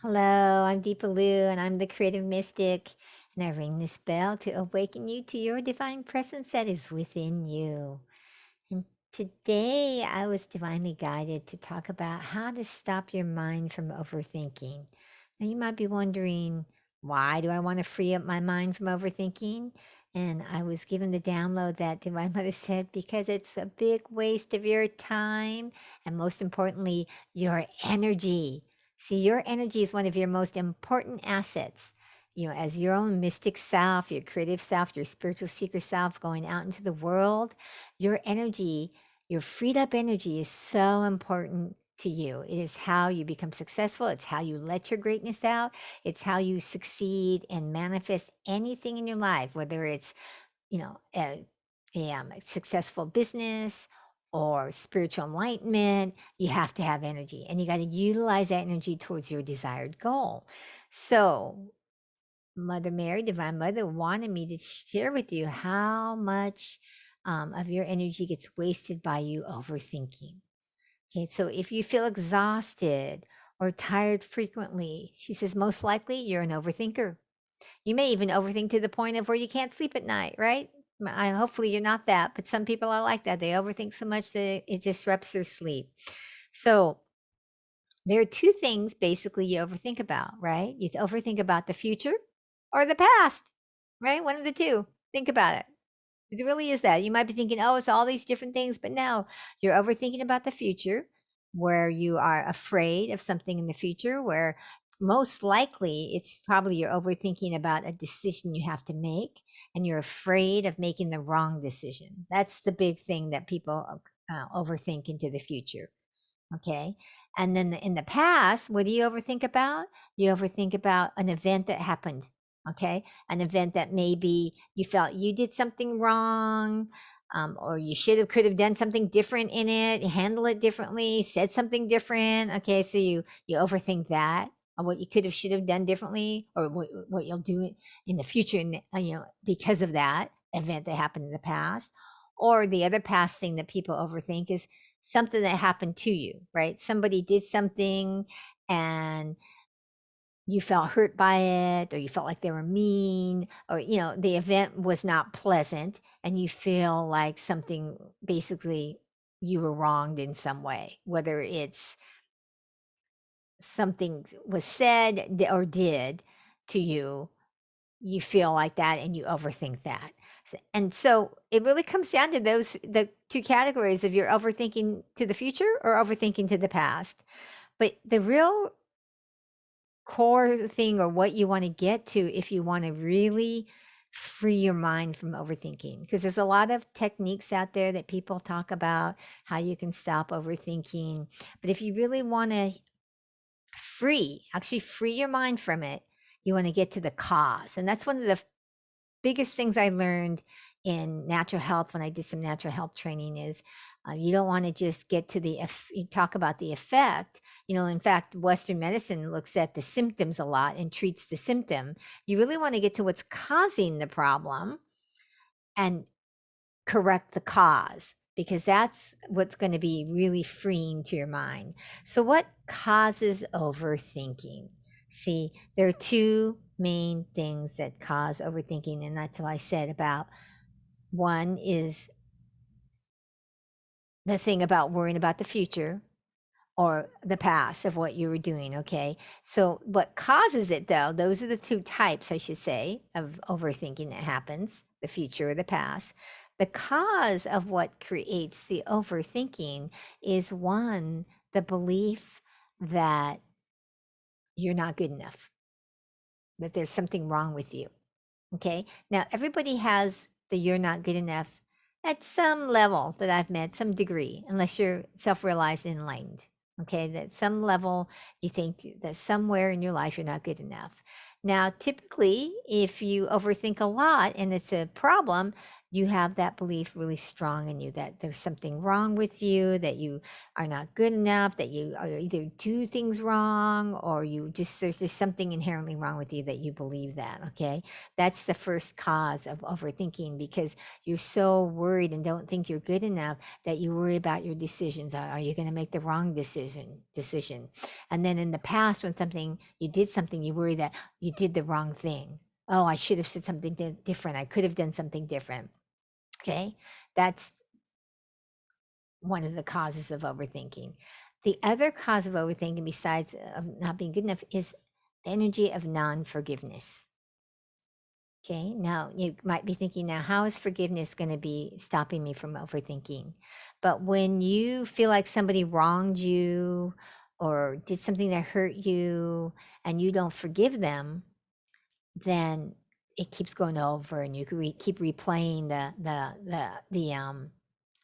Hello, I'm Deepa Lou, and I'm the creative mystic. And I ring this bell to awaken you to your divine presence that is within you. And today I was divinely guided to talk about how to stop your mind from overthinking. Now, you might be wondering, why do I want to free up my mind from overthinking? And I was given the download that Divine Mother said, because it's a big waste of your time and, most importantly, your energy. See, your energy is one of your most important assets. You know, as your own mystic self, your creative self, your spiritual seeker self going out into the world, your energy, your freed up energy is so important to you. It is how you become successful. It's how you let your greatness out. It's how you succeed and manifest anything in your life, whether it's, a successful business or spiritual enlightenment. You have to have energy, and you got to utilize that energy towards your desired goal. So, Mother Mary, Divine Mother, wanted me to share with you how much of your energy gets wasted by you overthinking. Okay, so if you feel exhausted or tired frequently, she says most likely you're an overthinker. You may even overthink to the point of where you can't sleep at night, right? Hopefully you're not that, but some people are like that. They overthink so much that it disrupts their sleep. So there are two things basically you overthink about, right? You overthink about the future or the past, right? One of the two. Think about it. It really is that. You might be thinking, oh, it's all these different things, but no, you're overthinking about the future, where you are afraid of something in the future, where most likely it's probably you're overthinking about a decision you have to make, and you're afraid of making the wrong decision. That's the big thing that people overthink into the future. Okay. And then in the past, what do you overthink about? You overthink about an event that happened. Okay. An event that maybe you felt you did something wrong, or you could have done something different in it, handle it differently, said something different. Okay. So you overthink that, or what you could have, should have done differently, or what you'll do in the future, because of that event that happened in the past. Or the other past thing that people overthink is something that happened to you, right? Somebody did something and you felt hurt by it, or you felt like they were mean, or, the event was not pleasant, and you feel like something, basically, you were wronged in some way, whether it's something was said or did to you. You feel like that and you overthink that. And so it really comes down to the two categories of you're overthinking to the future or overthinking to the past. But the real core thing, or what you want to get to if you want to really free your mind from overthinking, because there's a lot of techniques out there that people talk about how you can stop overthinking. But if you really want to actually free your mind from it, you want to get to the cause. And that's one of the biggest things I learned in natural health when I did some natural health training is, you don't want to just get to you talk about the effect. In fact, Western medicine looks at the symptoms a lot and treats the symptom. You really want to get to what's causing the problem and correct the cause, because that's what's going to be really freeing to your mind. So what causes overthinking? See, there are two main things that cause overthinking, and that's what I said about. One is the thing about worrying about the future or the past of what you were doing. Okay. So what causes it, though, those are the two types, I should say, of overthinking that happens, the future or the past. The cause of what creates the overthinking is, one, the belief that you're not good enough, that there's something wrong with you. Okay. Now, everybody has the you're not good enough at some level that I've met, some degree, unless you're self realized and enlightened. Okay. That some level you think that somewhere in your life you're not good enough. Now, typically, if you overthink a lot and it's a problem, you have that belief really strong in you that there's something wrong with you, that you are not good enough, that you either do things wrong or there's just something inherently wrong with you that you believe that, okay? That's the first cause of overthinking because you're so worried and don't think you're good enough that you worry about your decisions. Are you going to make the wrong decision? And then in the past, when you did something, you worry that you did the wrong thing. Oh, I should have said something different. I could have done something different. Okay. That's one of the causes of overthinking. The other cause of overthinking, besides not being good enough, is the energy of non forgiveness. Okay. Now you might be thinking, now, how is forgiveness going to be stopping me from overthinking? But when you feel like somebody wronged you or did something that hurt you and you don't forgive them, then it keeps going over and you keep replaying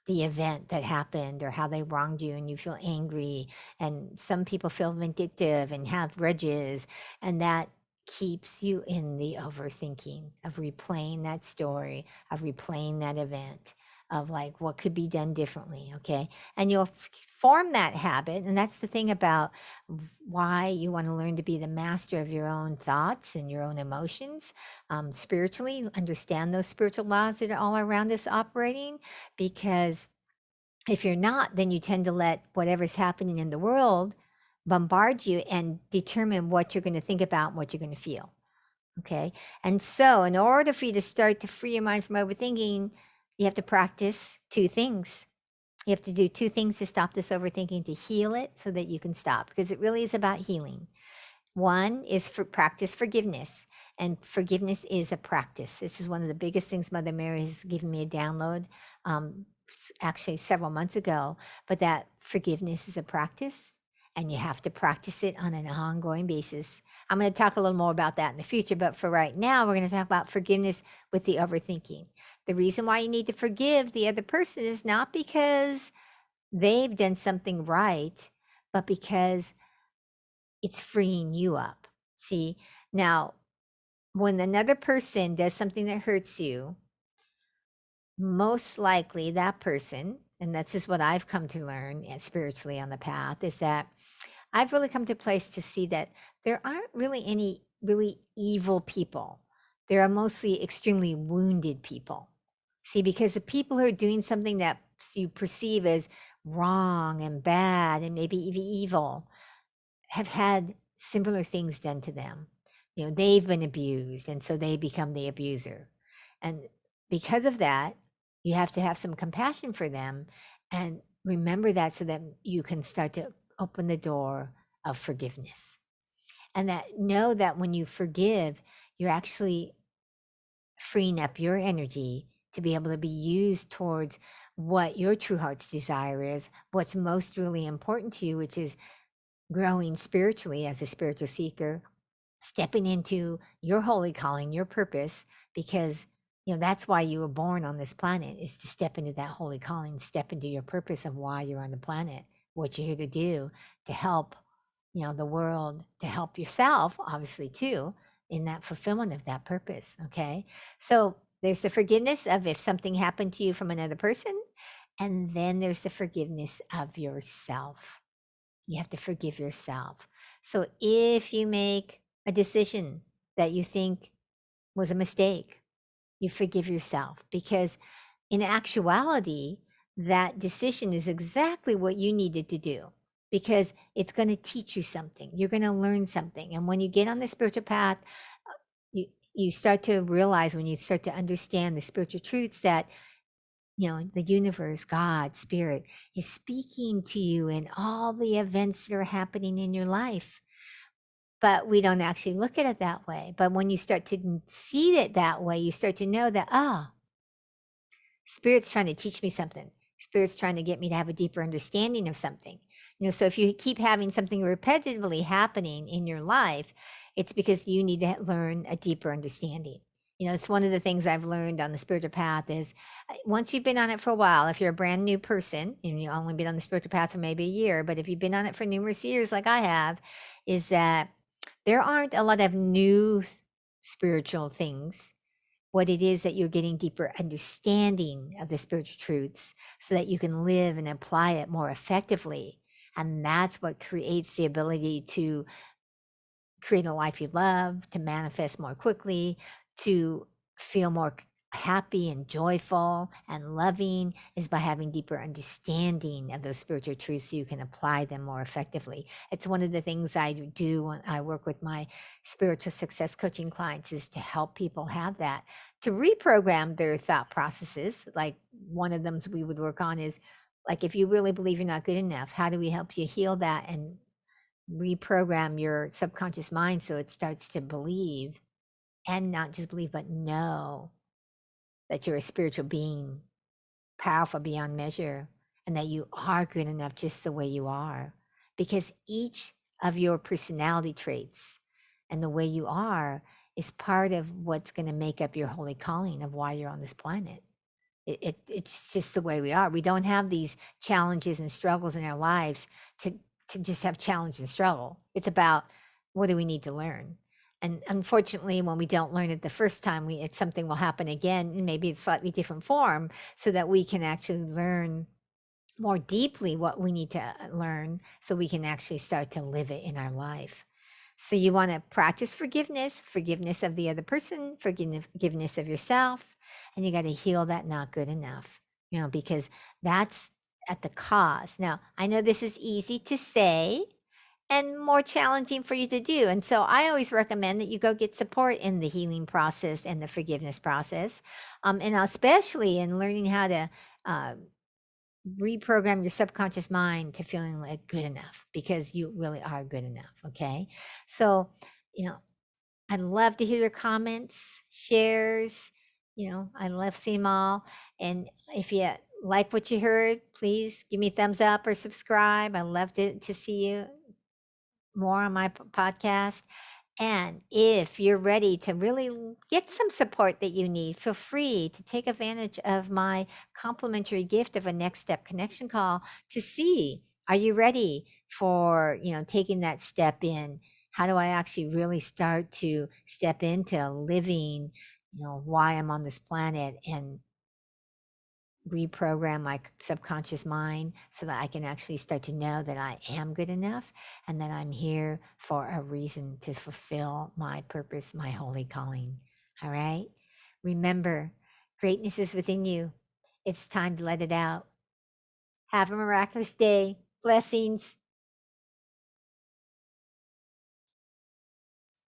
the event that happened or how they wronged you and you feel angry, and some people feel vindictive and have grudges, and that keeps you in the overthinking of replaying that story, of replaying that event, of like what could be done differently. Okay. And you'll form that habit, and that's the thing about why you want to learn to be the master of your own thoughts and your own emotions, spiritually understand those spiritual laws that are all around us operating, because if you're not, then you tend to let whatever's happening in the world bombard you and determine what you're going to think about and what you're going to feel. Okay. And so, in order for you to start to free your mind from overthinking, you have to practice two things. You have to do two things to stop this overthinking, to heal it so that you can stop, because it really is about healing. One is for practice forgiveness, and forgiveness is a practice. This is one of the biggest things Mother Mary has given me a download, actually several months ago. But that forgiveness is a practice, and you have to practice it on an ongoing basis. I'm going to talk a little more about that in the future, but for right now, we're going to talk about forgiveness with the overthinking. The reason why you need to forgive the other person is not because they've done something right, but because it's freeing you up. See, now, when another person does something that hurts you, most likely that person, and that's just what I've come to learn spiritually on the path, is that I've really come to a place to see that there aren't really any really evil people. There are mostly extremely wounded people. See, because the people who are doing something that you perceive as wrong and bad and maybe even evil have had similar things done to them. You know, they've been abused, and so they become the abuser. And because of that, you have to have some compassion for them and remember that so that you can start to open the door of forgiveness. And that know that when you forgive, you're actually freeing up your energy to be able to be used towards what your true heart's desire is, what's most really important to you, which is growing spiritually as a spiritual seeker, stepping into your holy calling, your purpose, because that's why you were born on this planet, is to step into that holy calling, step into your purpose of why you're on the planet, what you're here to do, to help the world, to help yourself, obviously, too, in that fulfillment of that purpose. Okay. So there's the forgiveness of if something happened to you from another person, and then there's the forgiveness of yourself. You have to forgive yourself. So if you make a decision that you think was a mistake, you forgive yourself, because in actuality, that decision is exactly what you needed to do, because it's going to teach you something. You're going to learn something. And when you get on the spiritual path, you, you start to realize, when you start to understand the spiritual truths, that the universe, God, spirit is speaking to you in all the events that are happening in your life. But we don't actually look at it that way. But when you start to see it that way, you start to know that, spirit's trying to teach me something. Spirit's trying to get me to have a deeper understanding of something. So if you keep having something repetitively happening in your life, it's because you need to learn a deeper understanding. It's one of the things I've learned on the spiritual path is, once you've been on it for a while, if you're a brand new person and you've only been on the spiritual path for maybe a year, but if you've been on it for numerous years, like I have, is that there aren't a lot of new spiritual things. what it is that you're getting deeper understanding of the spiritual truths so that you can live and apply it more effectively. And that's what creates the ability to create a life you love, to manifest more quickly, to feel more happy and joyful and loving is by having deeper understanding of those spiritual truths so you can apply them more effectively. It's one of the things I do when I work with my spiritual success coaching clients is to help people have that, to reprogram their thought processes. Like one of them we would work on is like, if you really believe you're not good enough, how do we help you heal that and reprogram your subconscious mind so it starts to believe, and not just believe, but know that you're a spiritual being, powerful beyond measure, and that you are good enough just the way you are. Because each of your personality traits and the way you are is part of what's going to make up your holy calling of why you're on this planet. It's just the way we are. We don't have these challenges and struggles in our lives to just have challenge and struggle. It's about what do we need to learn. And unfortunately, when we don't learn it the first time, something will happen again, and maybe it's slightly different form, so that we can actually learn more deeply what we need to learn, so we can actually start to live it in our life. So you want to practice forgiveness, forgiveness of the other person, forgiveness of yourself, and you got to heal that not good enough, because that's at the cause. Now, I know this is easy to say and more challenging for you to do. And so I always recommend that you go get support in the healing process and the forgiveness process. And especially in learning how to uh, reprogram your subconscious mind to feeling like good enough, because you really are good enough. Okay. So, you know, I'd love to hear your comments, shares. I love seeing them all. And if you like what you heard, please give me a thumbs up or subscribe. I love to see you more on my podcast. And if you're ready to really get some support that you need, feel free to take advantage of my complimentary gift of a next step connection call to see, are you ready for, taking that step in? How do I actually really start to step into living, why I'm on this planet, and reprogram my subconscious mind so that I can actually start to know that I am good enough and that I'm here for a reason to fulfill my purpose, my holy calling. All right. Remember, greatness is within you. It's time to let it out. Have a miraculous day. Blessings.